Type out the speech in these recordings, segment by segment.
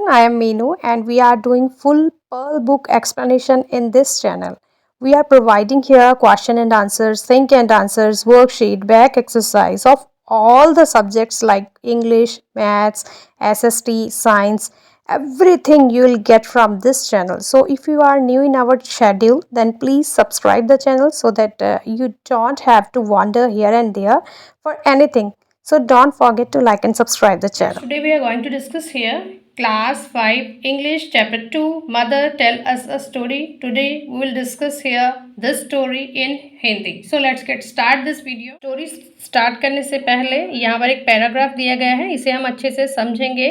everyone, I am Meenu and we are doing full Pearl book explanation in this channel. We are providing here question and answers, think and answers, worksheet, back exercise of all the subjects like English, Maths, SST, Science, everything you will get from this channel. So if you are new in our schedule, then please subscribe the channel so that you don't have to wander here and there for anything. So don't forget to like and subscribe the channel. Today we are going to discuss here class 5 English chapter 2 Mother tell us a story. Today we will discuss here this story in Hindi. So let's get start this video. Story start करने से पहले यहाँ पर एक paragraph दिया गया है, इसे हम अच्छे से समझेंगे.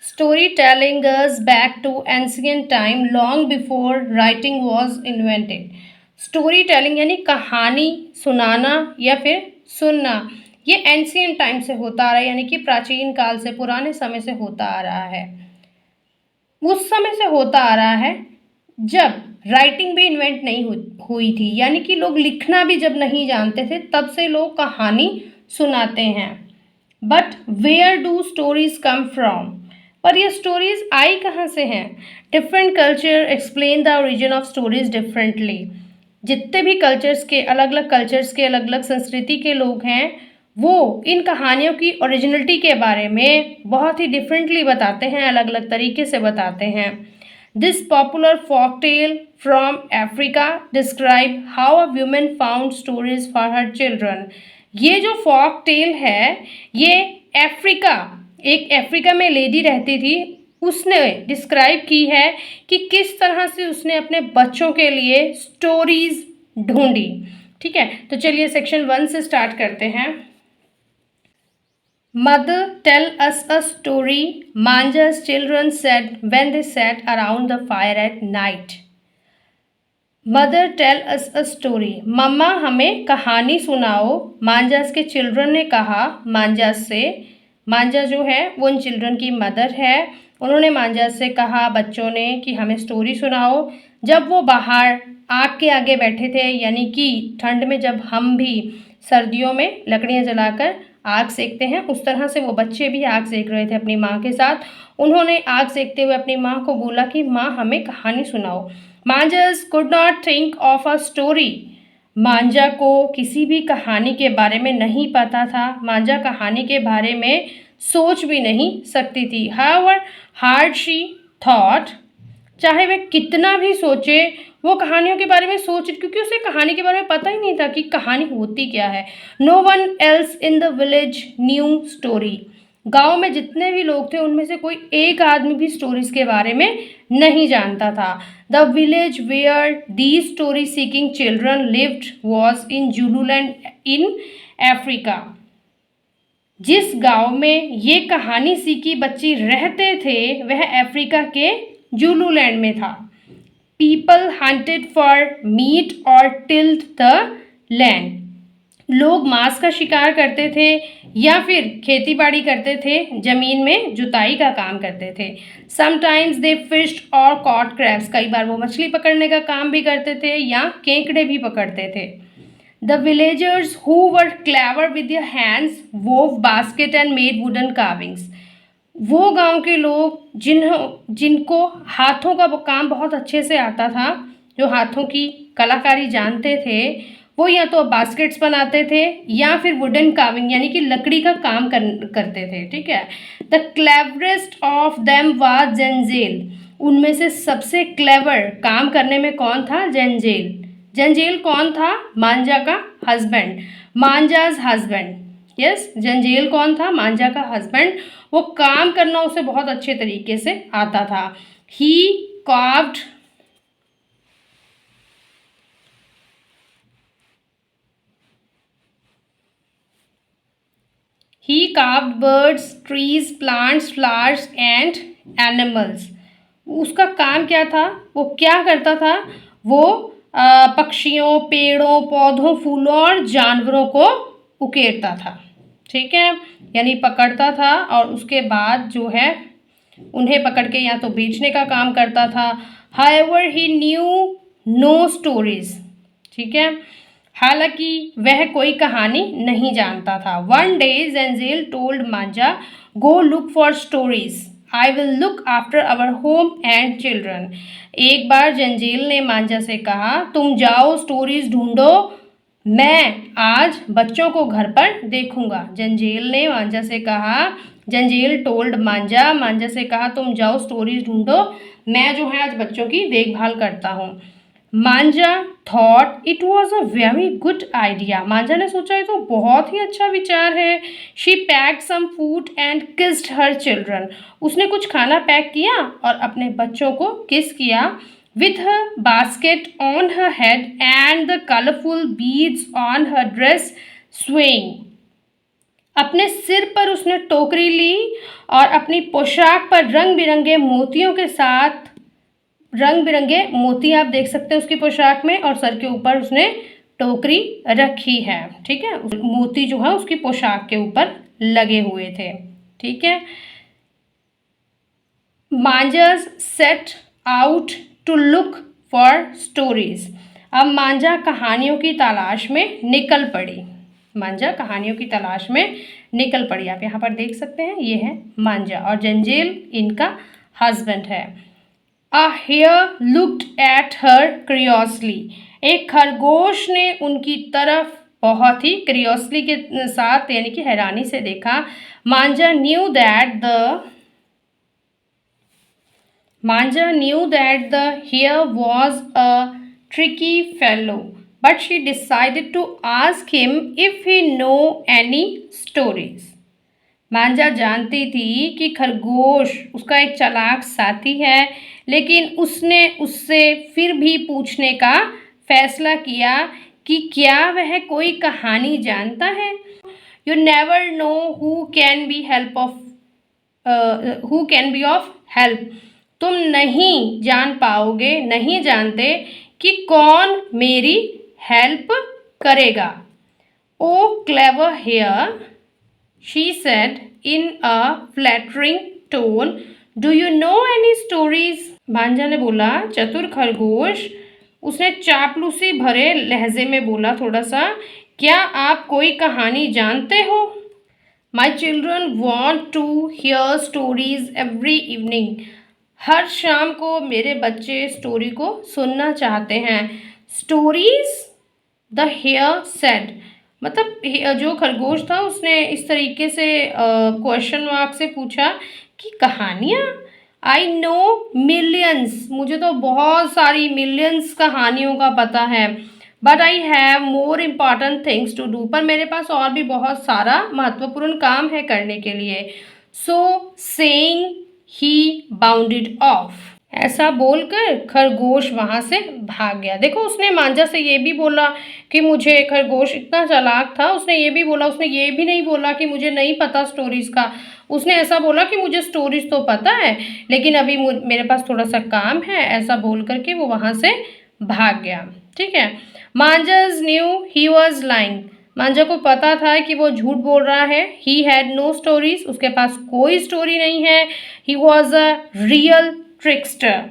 Story telling us back to ancient time long before writing was invented. Story telling यानी कहानी सुनाना या फिर सुनना, ये एंशियंट टाइम से होता आ रहा है, यानी कि प्राचीन काल से, पुराने समय से होता आ रहा है. उस समय से होता आ रहा है जब राइटिंग भी इन्वेंट नहीं हुई थी, यानी कि लोग लिखना भी जब नहीं जानते थे, तब से लोग कहानी सुनाते हैं. But where do stories come from, पर ये स्टोरीज आई कहाँ से हैं? Different culture explain the origin of stories differently. जितने भी कल्चर्स के अलग अलग संस्कृति के लोग हैं, वो इन कहानियों की ओरिजिनलिटी के बारे में बहुत ही डिफरेंटली बताते हैं, अलग अलग तरीके से बताते हैं. This popular folk tale from Africa describe how a women found stories for her children. ये जो फोक टेल है, ये अफ्रीका में लेडी रहती थी, उसने डिस्क्राइब की है कि किस तरह से उसने अपने बच्चों के लिए स्टोरीज ढूंढी. ठीक है, तो चलिए सेक्शन 1 से स्टार्ट करते हैं. Mother tell us a story, Manja's children said when they sat around the fire at night. Mother tell us a story, मम्मा हमें कहानी सुनाओ. मांजास के चिल्ड्रन ने कहा मांजास से. मांजा जो है वो उन चिल्ड्रन की मदर है. उन्होंने मांजास से कहा, बच्चों ने, कि हमें स्टोरी सुनाओ. जब वो बाहर आग के आगे बैठे थे, यानी कि ठंड में जब हम भी सर्दियों में लकड़ियाँ जलाकर आग सेकते हैं, उस तरह से वो बच्चे भी आग सेक रहे थे अपनी माँ के साथ. उन्होंने आग सेकते हुए अपनी माँ को बोला कि माँ हमें कहानी सुनाओ. Manjas could not think of a story. Manja को किसी भी कहानी के बारे में नहीं पता था. मांजा कहानी के बारे में सोच भी नहीं सकती थी. हाउएवर हार्ड शी थॉट, चाहे वह कितना भी सोचे, वो कहानियों के बारे में सोच, क्योंकि उसे कहानी के बारे में पता ही नहीं था कि कहानी होती क्या है. No one else in the village knew story. गांव में जितने भी लोग थे, उनमें से कोई एक आदमी भी स्टोरीज के बारे में नहीं जानता था. The village where the story seeking children lived was in Zululand in Africa. जिस गांव में ये कहानी सीखी बच्ची रहते थे, वह अफ्रीका के जुलूलैंड में था. पीपल हंटेड फॉर मीट और टिल्ड द लैंड. लोग मांस का शिकार करते थे या फिर खेती बाड़ी करते थे, जमीन में जुताई का काम करते थे. समटाइम्स दे फिश्ड और कॉट क्रैब्स. कई बार वो मछली पकड़ने का काम भी करते थे या केकड़े भी पकड़ते थे. The villagers who were clever with their hands वोव basket and made wooden carvings. वो गांव के लोग जिनको हाथों का काम बहुत अच्छे से आता था, जो हाथों की कलाकारी जानते थे, वो या तो बास्केट्स बनाते थे या फिर वुडन कार्विंग यानी कि लकड़ी का काम करते थे. ठीक है. The cleverest of them was Zenzele. उनमें से सबसे क्लेवर काम करने में कौन था? जेंजेल. जेंजेल कौन था? मांजा का हस्बैंड, मांजाज हस्बैंड. यस, जेंजेल कौन था? मांजा का हस्बैंड. वो काम करना उसे बहुत अच्छे तरीके से आता था. ही carved birds, trees, plants, flowers and animals. उसका काम क्या था? वो क्या करता था? वो पक्षियों, पेड़ों, पौधों, फूलों और जानवरों को उकेरता था. ठीक है, यानी पकड़ता था और उसके बाद जो है उन्हें पकड़ के या तो बेचने का काम करता था. However he new no stories. ठीक है, हालांकि वह कोई कहानी नहीं जानता था. वन डे जेंजेल टोल्ड मांजा गो look for stories. I will look after our home and children. एक बार जंजील ने मांझा से कहा, तुम जाओ स्टोरीज ढूंढो, मैं आज बच्चों को घर पर देखूंगा। जंजील ने मांझा से कहा, जंजील टोल्ड मांझा, मांझा से कहा तुम जाओ स्टोरीज ढूंढो, मैं जो है आज बच्चों की देखभाल करता हूँ। Manja thought it was a very good idea. Manja ने सोचा ये तो बहुत ही अच्छा विचार है। She packed some food and kissed her children. उसने कुछ खाना पैक किया और अपने बच्चों को किस किया। With her basket on her head and the colorful beads on her dress swaying. अपने सिर पर उसने टोकरी ली और अपनी पोशाक पर रंग बिरंगे मोतियों के साथ, रंग बिरंगे मोती आप देख सकते हैं उसकी पोशाक में, और सर के ऊपर उसने टोकरी रखी है। ठीक है, मोती जो है उसकी पोशाक के ऊपर लगे हुए थे। ठीक है, Manjas set out to look for stories. अब मांझा कहानियों की तलाश में निकल पड़ी। मांझा कहानियों की तलाश में निकल पड़ी। आप यहाँ पर देख सकते हैं, ये है मांझा और जंजील इनका हस्बैंड है। A hare looked at her curiously. एक खरगोश ने उनकी तरफ बहुत ही क्रियोसली के साथ यानी कि हैरानी से देखा। मांझा knew that the hare was a tricky fellow, but she decided to ask him if he know any stories. मांझा जानती थी कि खरगोश उसका एक चालाक साथी है, लेकिन उसने उससे फिर भी पूछने का फैसला किया कि क्या वह कोई कहानी जानता है। You never know who can be of help. तुम नहीं जान पाओगे, नहीं जानते कि कौन मेरी हेल्प करेगा। Oh clever hare, she said in a flattering tone, do you know any stories? मांझा ने बोला, चतुर खरगोश, उसने चापलूसी भरे लहजे में बोला थोड़ा सा, क्या आप कोई कहानी जानते हो? My children want to hear stories every evening. हर शाम को मेरे बच्चे स्टोरी को सुनना चाहते हैं। स्टोरीज, द हेयर सेड, मतलब जो खरगोश था उसने इस तरीके से क्वेश्चन मार्क से पूछा कि कहानियाँ। आई नो मिलियंस, मुझे तो बहुत सारी मिलियंस कहानियों का पता है। But I have more important things to do, पर मेरे पास और भी बहुत सारा महत्वपूर्ण काम है करने के लिए। So saying he bounded of. ऐसा बोलकर खरगोश वहाँ से भाग गया। देखो, उसने मांझा से ये भी बोला कि मुझे, खरगोश इतना चालाक था, उसने ये भी बोला, उसने ये भी नहीं बोला कि मुझे नहीं पता स्टोरीज़ का। उसने ऐसा बोला कि मुझे स्टोरीज़ तो पता है, लेकिन अभी मेरे पास थोड़ा सा काम है। ऐसा बोल करके वो वहाँ से भाग गया। ठीक है, मांझाज न्यू ही वॉज लाइंग। मांझा को पता था कि वो झूठ बोल रहा है। ही हैड नो स्टोरीज, उसके पास कोई स्टोरी नहीं है। He was a real trickster,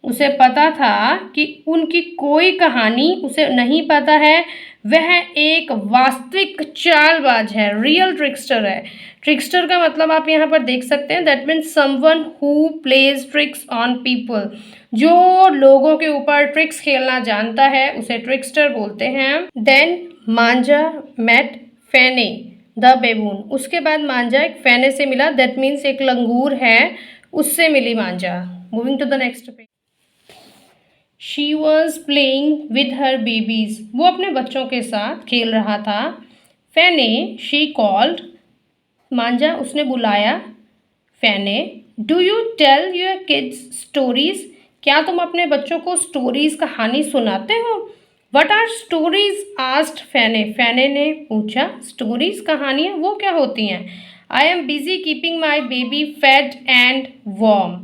उसे पता था कि उनकी कोई कहानी उसे नहीं पता है। वह एक वास्तविक चालबाज है, रियल ट्रिक्स्टर है। ट्रिक्स्टर का मतलब आप यहाँ पर देख सकते हैं, that means someone who plays tricks on people. जो लोगों के ऊपर ट्रिक्स खेलना जानता है उसे ट्रिक्स्टर बोलते हैं। Then Manja met Fene the baboon. उसके बाद मांझा एक फेने से मिला, दैट मीन्स एक लंगूर है, उससे मिली Manja. Moving to the next page. She was playing with her babies, वो अपने बच्चों के साथ खेल रहा था। फेने, शी कॉल्ड, मांझा उसने बुलाया। Fene, do you tell your kids stories, क्या तुम अपने बच्चों को स्टोरीज कहानी सुनाते हो? What are stories asked Fene, Fene ने पूछा स्टोरीज कहानियाँ वो क्या होती हैं? I am busy keeping my baby fed and warm,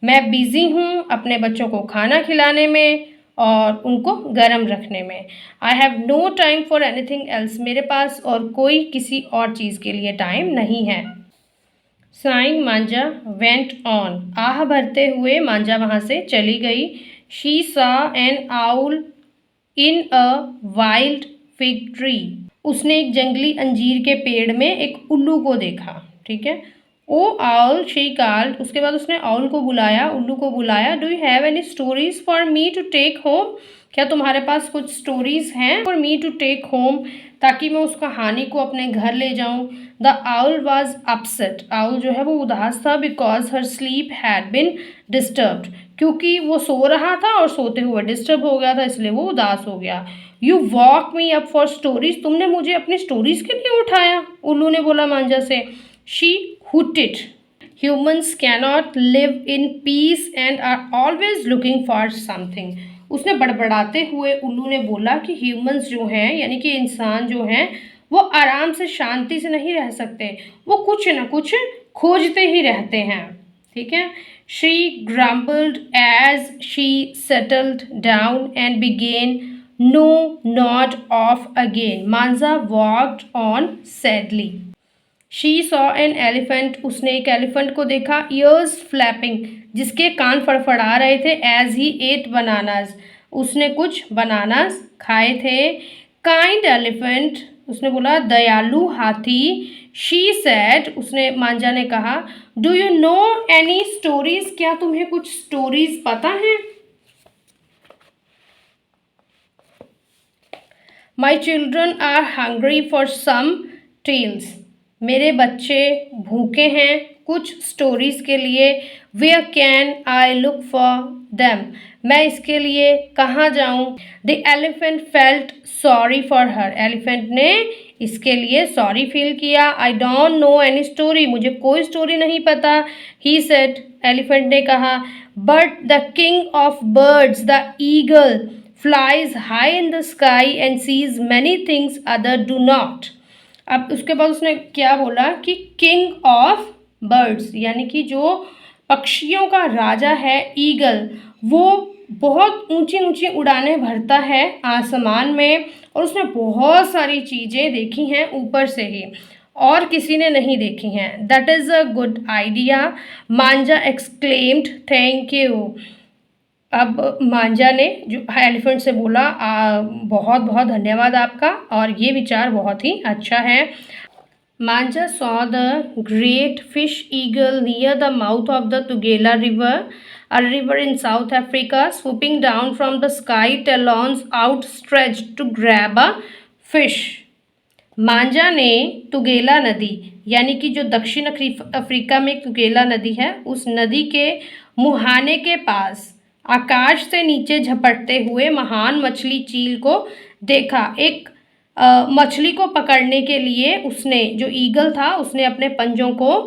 मैं बिजी हूँ अपने बच्चों को खाना खिलाने में और उनको गर्म रखने में। I have no time for anything else, मेरे पास और कोई किसी और चीज़ के लिए टाइम नहीं है। साइंग मांझा वेंट ऑन, आह भरते हुए मांझा वहाँ से चली गई। शी सा एन आउल इन अ वाइल्ड फिग ट्री, उसने एक जंगली अंजीर के पेड़ में एक उल्लू को देखा। ठीक है, ओ आउल शी कॉल्ड, उसके बाद उसने आउल को बुलाया, उल्लू को बुलाया, do you have any stories for me to take home, क्या तुम्हारे पास कुछ स्टोरीज हैं for me to take home, ताकि मैं उस कहानी को अपने घर ले जाऊं। The owl was upset, owl जो है वो उदास था, because her sleep had been disturbed, क्योंकि वो सो रहा था और सोते हुए डिस्टर्ब हो गया था, इसलिए वो उदास हो गया। You walk me up for stories, तुमने मुझे अपनी स्टोरीज के लिए उठाया, उल्लू ने बोला मांझा से। She hooted, humans cannot live in peace and are always looking for something, उसने बड़बड़ाते हुए उल्लू ने बोला कि ह्यूमंस जो हैं यानी कि इंसान जो हैं वो आराम से शांति से नहीं रह सकते, वो कुछ ना कुछ खोजते ही रहते हैं। ठीक है। She grumbled as she settled down and began no nod off again, Manza walked on sadly। She saw an elephant, उसने एक एलिफेंट को देखा, ईयर्स फ्लैपिंग, जिसके कान फड़फड़ा रहे थे, एज ही एट बनानाज, उसने कुछ बनानास खाए थे। काइंड एलिफेंट, उसने बोला दयालु हाथी। शी सेड, उसने मांझा ने कहा, do you know any stories, क्या तुम्हें कुछ स्टोरीज पता है। My children are hungry for some tales, मेरे बच्चे भूखे हैं कुछ स्टोरीज के लिए। Where can I look for them, मैं इसके लिए कहाँ जाऊँ। The elephant felt sorry for her, elephant ने इसके लिए सॉरी फील किया। I don't know any story, मुझे कोई स्टोरी नहीं पता। ही सेड, एलिफेंट ने कहा, but the king of birds the eagle flies high in the sky and sees many things other do not. अब उसके बाद उसने क्या बोला कि किंग ऑफ बर्ड्स यानी कि जो पक्षियों का राजा है, ईगल, वो बहुत ऊंची ऊंची उड़ानें भरता है आसमान में, और उसने बहुत सारी चीज़ें देखी हैं ऊपर से ही, और किसी ने नहीं देखी हैं। That is a good idea, Manjha exclaimed, thank you. अब मांझा ने जो एलिफेंट से बोला, बहुत बहुत धन्यवाद आपका, और ये विचार बहुत ही अच्छा है। Manjha saw the great fish eagle near the mouth of the Tugela river, a river in South Africa, swooping down from the sky, talons outstretched to grab a fish। मांझा ने तुगेला नदी यानी कि जो दक्षिण अफ्रीका में एक तुगेला नदी है, उस नदी के मुहाने के पास आकाश से नीचे झपटते हुए महान मछली चील को देखा। एक मछली को पकड़ने के लिए उसने, जो ईगल था, उसने अपने पंजों को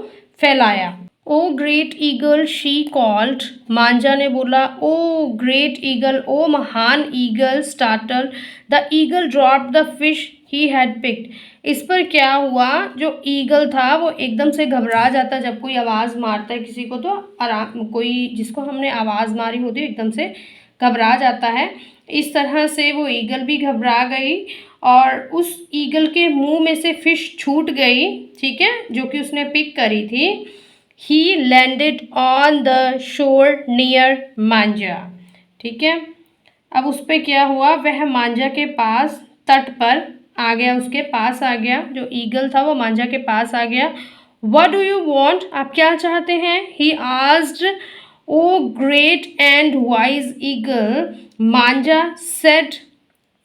फैलाया। ओ ग्रेट ईगल शी कॉल्ड, मांझा ने बोला, ओ ग्रेट ईगल, ओ महान eagle. Startle the eagle dropped the fish he had picked, इस पर क्या हुआ, जो ईगल था वो एकदम से घबरा जाता, जब कोई आवाज़ मारता है किसी को तो आराम, कोई जिसको हमने आवाज़ मारी होती है एकदम से घबरा जाता है। इस तरह से वो ईगल भी घबरा गई और उस ईगल के मुंह में से फिश छूट गई, ठीक है, जो कि उसने पिक करी थी। He landed on the shore near Manjha, ठीक है। अब उस पर क्या हुआ, वह मांझा के पास तट पर आ गया, उसके पास आ गया, जो ईगल था वो मांझा के पास आ गया। व्हाट डू यू वांट, आप क्या चाहते हैं। He asked. O great and wise eagle, Manjha said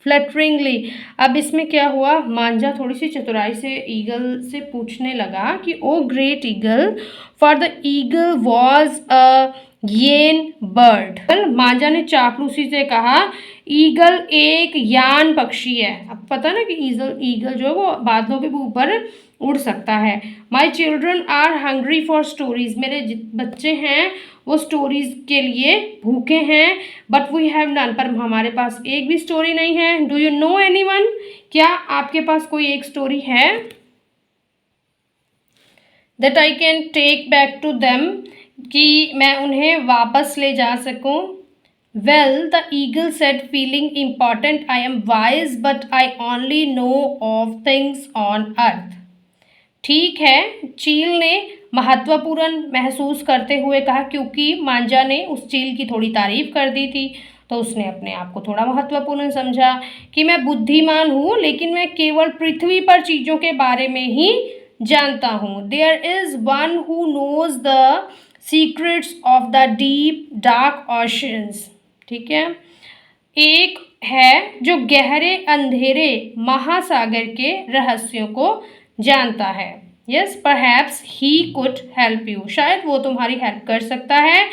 flutteringly. अब इसमें क्या हुआ, मांझा थोड़ी सी चतुराई से ईगल से पूछने लगा कि O great eagle, for the eagle was a yen bird. Manjha ने चापलूसी से कहा, ईगल एक यान पक्षी है। अब पता ना कि ईगल जो है वो बादलों के ऊपर उड़ सकता है। My children are hungry for stories, मेरे बच्चे हैं वो स्टोरीज के लिए भूखे हैं। बट वी हैव नन, पर हमारे पास एक भी स्टोरी नहीं है। Do you know any one, क्या आपके पास कोई एक स्टोरी है। That I can take back to them, कि मैं उन्हें वापस ले जा सकूं। Well the eagle said feeling important, I am wise but I only know of things on earth. ठीक है, चील ने महत्वपूर्ण महसूस करते हुए कहा, क्योंकि मांझा ने उस चील की थोड़ी तारीफ कर दी थी, तो उसने अपने आप को थोड़ा महत्वपूर्ण समझा कि मैं बुद्धिमान हूँ, लेकिन मैं केवल पृथ्वी पर चीज़ों के बारे में ही जानता हूँ। There is one who knows the secrets of the deep dark oceans. ठीक है, एक है जो गहरे अंधेरे महासागर के रहस्यों को जानता है। Yes, perhaps he could help you, शायद वो तुम्हारी हेल्प कर सकता है।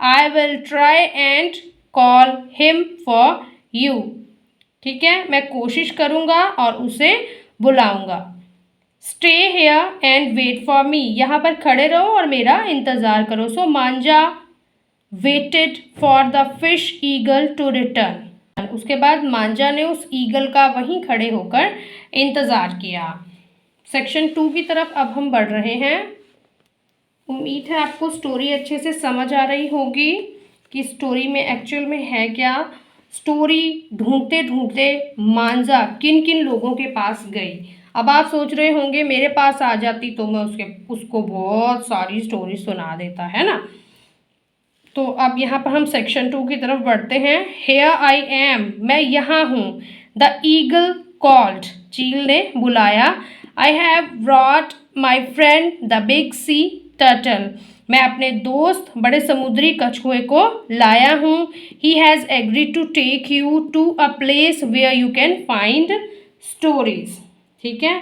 I will try and call him for you. ठीक है, मैं कोशिश करूँगा और उसे बुलाऊँगा। Stay here and wait for me, यहाँ पर खड़े रहो और मेरा इंतज़ार करो। So Manjha waited for the fish eagle to return. उसके बाद मांझा ने उस ईगल का वहीं खड़े होकर इंतज़ार किया। सेक्शन 2 की तरफ अब हम बढ़ रहे हैं। उम्मीद है आपको स्टोरी अच्छे से समझ आ रही होगी कि स्टोरी में एक्चुअल में है क्या। स्टोरी ढूंढते ढूंढते मांझा किन किन लोगों के पास गई। अब आप सोच रहे होंगे मेरे पास आ जाती तो मैं उसको बहुत सारी स्टोरी सुना देता, है ना। तो अब यहाँ पर हम सेक्शन 2 की तरफ बढ़ते हैं। हेयर आई एम, मैं यहाँ हूँ। द ईगल कॉल्ड, चील ने बुलाया। I have brought my friend the big sea turtle, मैं अपने दोस्त बड़े समुद्री कछुए को लाया हूँ। He has agreed to take you to a place where you can find stories. ठीक है,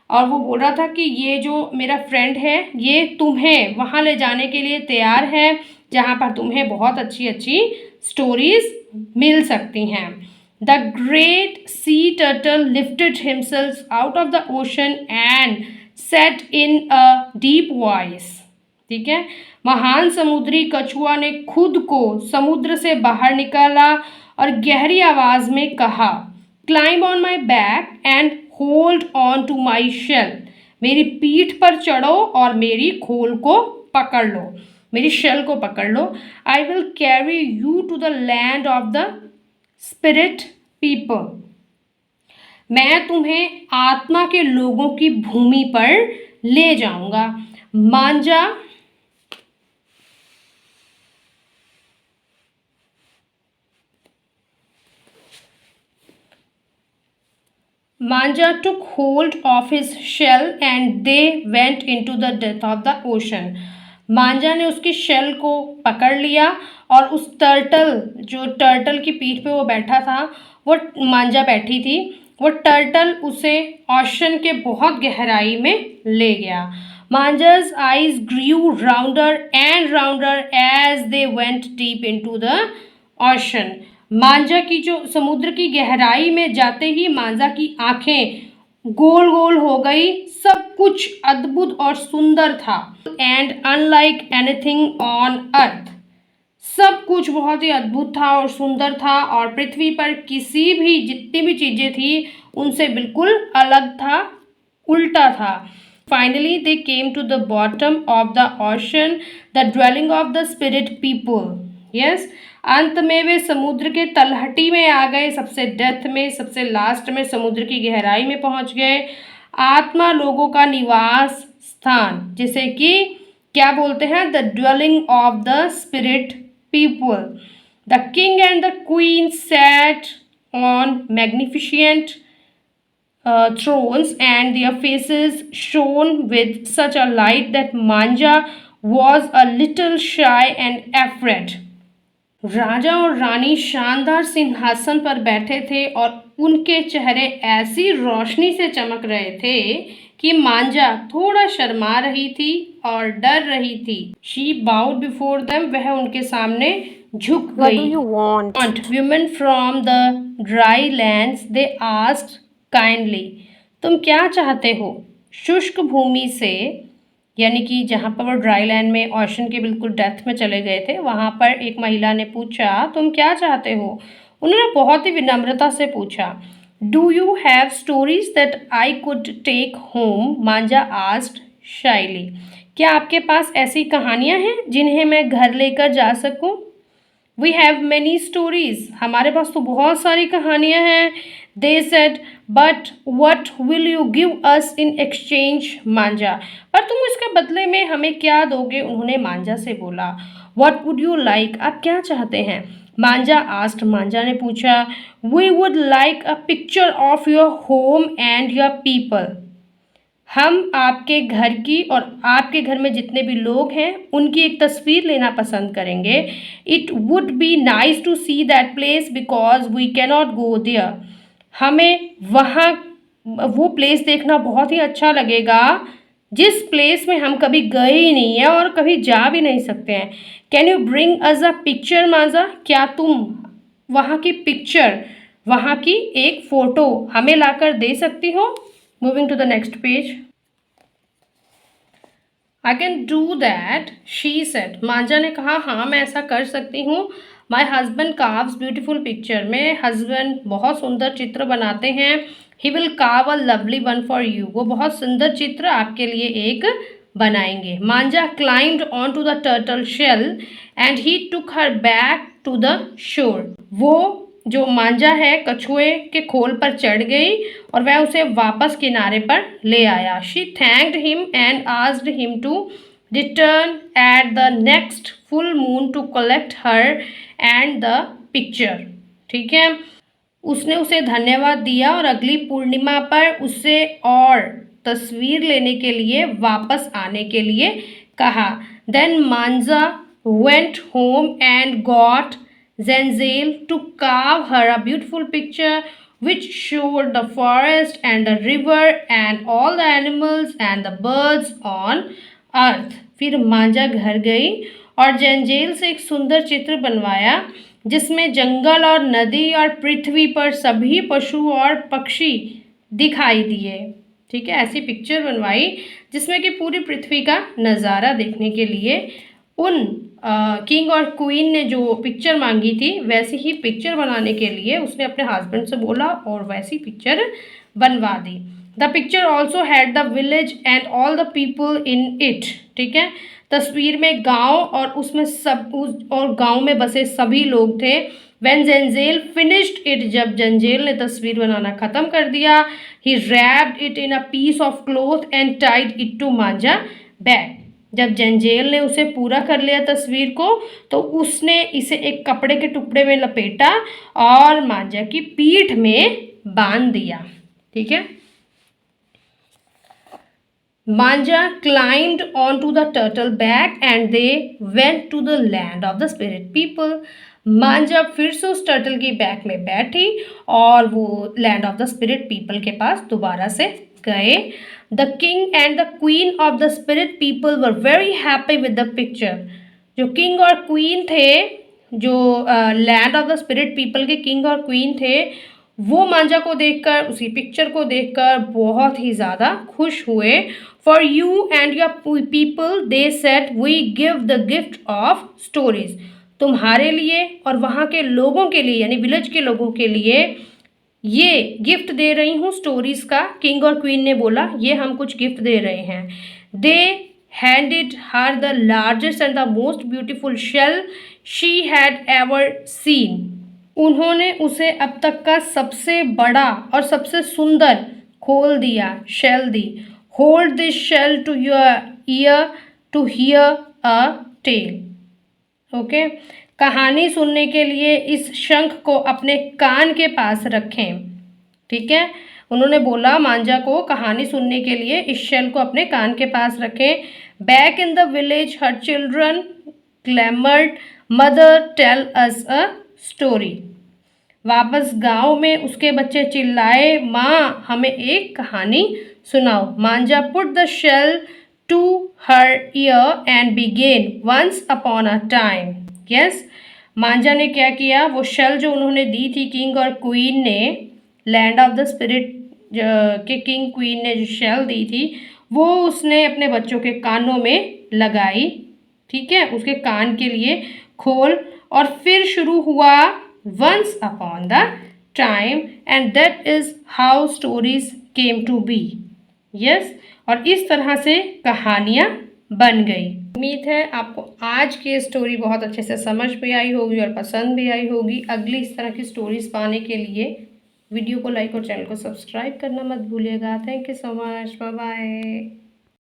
और वो बोल रहा था कि ये जो मेरा फ्रेंड है ये तुम्हें वहाँ ले जाने के लिए तैयार है जहाँ पर तुम्हें बहुत अच्छी अच्छी स्टोरीज मिल सकती हैं। The great sea turtle lifted himself out of the ocean and set in a deep voice. ठीक है, महान समुद्री कछुआ ने खुद को समुद्र से बाहर निकाला और गहरी आवाज में कहा, climb on my back and hold on to my shell, मेरी पीठ पर चढ़ो और मेरी खोल को पकड़ लो, मेरी शेल को पकड़ लो। I will carry you to the land of the spirit people, मैं तुम्हें आत्मा के लोगों की भूमि पर ले जाऊंगा। मांझा took hold of his shell and they went into the depth of the ocean. मांझा ने उसकी शेल को पकड़ लिया और उस टर्टल की पीठ पे वो बैठा था, वो मांझा बैठी थी, वो टर्टल उसे ओशन के बहुत गहराई में ले गया। मांझा's eyes grew rounder and rounder as they went deep into the ocean. मांझा की जो समुद्र की गहराई में जाते ही मांझा की आंखें गोल गोल हो गई। सब कुछ अद्भुत और सुंदर था। And unlike anything on earth, सब कुछ बहुत ही अद्भुत था और सुंदर था और पृथ्वी पर किसी भी जितनी भी चीजें थी उनसे बिल्कुल अलग था, उल्टा था। Finally they came to the bottom of the ocean, the dwelling of the spirit people. Yes, अंत में वे समुद्र के तलहटी में आ गए, सबसे डेप्थ में, सबसे लास्ट में, समुद्र की गहराई में पहुंच गए। आत्मा लोगों का निवास स्थान, जिसे कि क्या बोलते हैं, the dwelling of the spirit people. The king and the queen sat on magnificent thrones and their faces shone with such a light that Manja was a little shy and afraid. राजा और रानी शानदार सिंहासन पर बैठे थे और उनके चेहरे ऐसी रोशनी से चमक रहे थे कि मांझा थोड़ा शर्मा रही थी और डर रही थी। शी बाउड बिफोर देम, वह उनके सामने झुक What गई। do you want? Women from the dry lands, they asked kindly, तुम क्या चाहते हो? शुष्क भूमि से, यानी कि जहाँ पर वो ड्राई लैंड में ओशन के बिल्कुल डेप्थ में चले गए थे, वहाँ पर एक महिला ने पूछा, तुम क्या चाहते हो? उन्होंने बहुत ही विनम्रता से पूछा। Do you have stories that I could take home? Manjha asked shyly, क्या आपके पास ऐसी कहानियाँ हैं जिन्हें मैं घर लेकर जा सकूँ? वी हैव मैनी स्टोरीज, हमारे पास तो बहुत सारी कहानियाँ हैं। They said, but what will you give us in exchange? Manjha, पर तुम इसके बदले में हमें क्या दोगे? उन्होंने मांझा से बोला। वट वुड यू लाइक, आप क्या चाहते हैं? मांझा आस्क्ड, मांझा ने पूछा। We would like a picture of your home and your people, हम आपके घर की और आपके घर में जितने भी लोग हैं उनकी एक तस्वीर लेना पसंद करेंगे। It would be nice to see that place because we cannot go there. हमें वहाँ वो प्लेस देखना बहुत ही अच्छा लगेगा जिस प्लेस में हम कभी गए ही नहीं हैं और कभी जा भी नहीं सकते हैं। Can you bring us a picture Manjha? क्या तुम वहाँ की पिक्चर, वहाँ की एक फ़ोटो हमें लाकर दे सकती हो? Moving to the next page. I can do that, she said. Manjha ने कहा, हाँ मैं ऐसा कर सकती हूँ। My husband carves beautiful picture. मेरे हस्बैंड बहुत सुंदर चित्र बनाते हैं। He will carve a lovely one for you. वो बहुत सुंदर चित्र आपके लिए एक बनाएंगे। Manjha climbed on to the turtle shell and he took her back to the shore. वो जो मांझा है कछुए के खोल पर चढ़ गई और वह उसे वापस किनारे पर ले आया। She thanked him and asked him to return at the next full moon to collect her and the picture. ठीक है, उसने उसे धन्यवाद दिया और अगली पूर्णिमा पर उसे और तस्वीर लेने के लिए वापस आने के लिए कहा। देन मांझा went home and got Zenzel to carve her a beautiful picture which showed the forest and the river and all the animals and the birds on earth। फिर मांझा घर गई और जेंजेल से एक सुंदर चित्र बनवाया जिसमें जंगल और नदी और पृथ्वी पर सभी पशु और पक्षी दिखाई दिए। ठीक है, ऐसी पिक्चर बनवाई जिसमें कि पूरी पृथ्वी का नज़ारा देखने के लिए उन किंग और क्वीन ने जो पिक्चर मांगी थी वैसी ही पिक्चर बनाने के लिए उसने अपने हस्बैंड से बोला और वैसी पिक्चर बनवा दी। The picture also had the village and all the people in it. ठीक है, तस्वीर में गांव और उसमें और गांव में बसे सभी लोग थे। When Zenzel finished it, जब जंजेल ने तस्वीर बनाना ख़त्म कर दिया, he wrapped it in a piece of cloth and tied it to Manjha bag. जब जंजेल ने उसे पूरा कर लिया तस्वीर को तो उसने इसे एक कपड़े के टुकड़े में लपेटा और मांझा की पीठ में बांध दिया। ठीक है, मांझा climbed onto the turtle back and they went to the land of the spirit people। मांझा फिर से उस टर्टल की बैक में बैठी और वो land of the spirit people के पास दोबारा से गए। The king and the queen of the spirit people were very happy with the picture. जो किंग और क्वीन थे, जो land of the spirit people के किंग और क्वीन थे, वो मांझा को देखकर, उसकी पिक्चर को देखकर बहुत ही ज़्यादा खुश हुए। For you and your people they said we give the gift of stories. तुम्हारे लिए और वहाँ के लोगों के लिए यानी विलेज के लोगों के लिए ये गिफ्ट दे रही हूँ स्टोरीज का। किंग और क्वीन ने बोला ये हम कुछ गिफ्ट दे रहे हैं। They handed her the largest and the most beautiful shell she had ever seen. उन्होंने उसे अब तक का सबसे बड़ा और सबसे सुंदर खोल दिया, शेल दी। Hold this shell to your ear to hear a tale. Okay, कहानी सुनने के लिए इस शंख को अपने कान के पास रखें। ठीक है, उन्होंने बोला मांझा को कहानी सुनने के लिए इस शेल को अपने कान के पास रखें। Back in the village her children clamoured mother tell us a story. वापस गांव में उसके बच्चे चिल्लाए, माँ हमें एक कहानी सुनाओ। Manjha put the shell to her ear and began once upon a time। yes, मांझा ने क्या किया, वो शेल जो उन्होंने दी थी किंग और क्वीन ने, लैंड ऑफ द स्पिरिट के किंग क्वीन ने जो शेल दी थी वो उसने अपने बच्चों के कानों में लगाई। ठीक है, उसके कान के लिए खोल और फिर शुरू हुआ once upon the time and that is how stories came to be। yes, और इस तरह से कहानियाँ बन गई। उम्मीद है आपको आज की स्टोरी बहुत अच्छे से समझ भी आई होगी और पसंद भी आई होगी। अगली इस तरह की स्टोरीज पाने के लिए वीडियो को लाइक और चैनल को सब्सक्राइब करना मत भूलिएगा। Thank you so much, bye bye.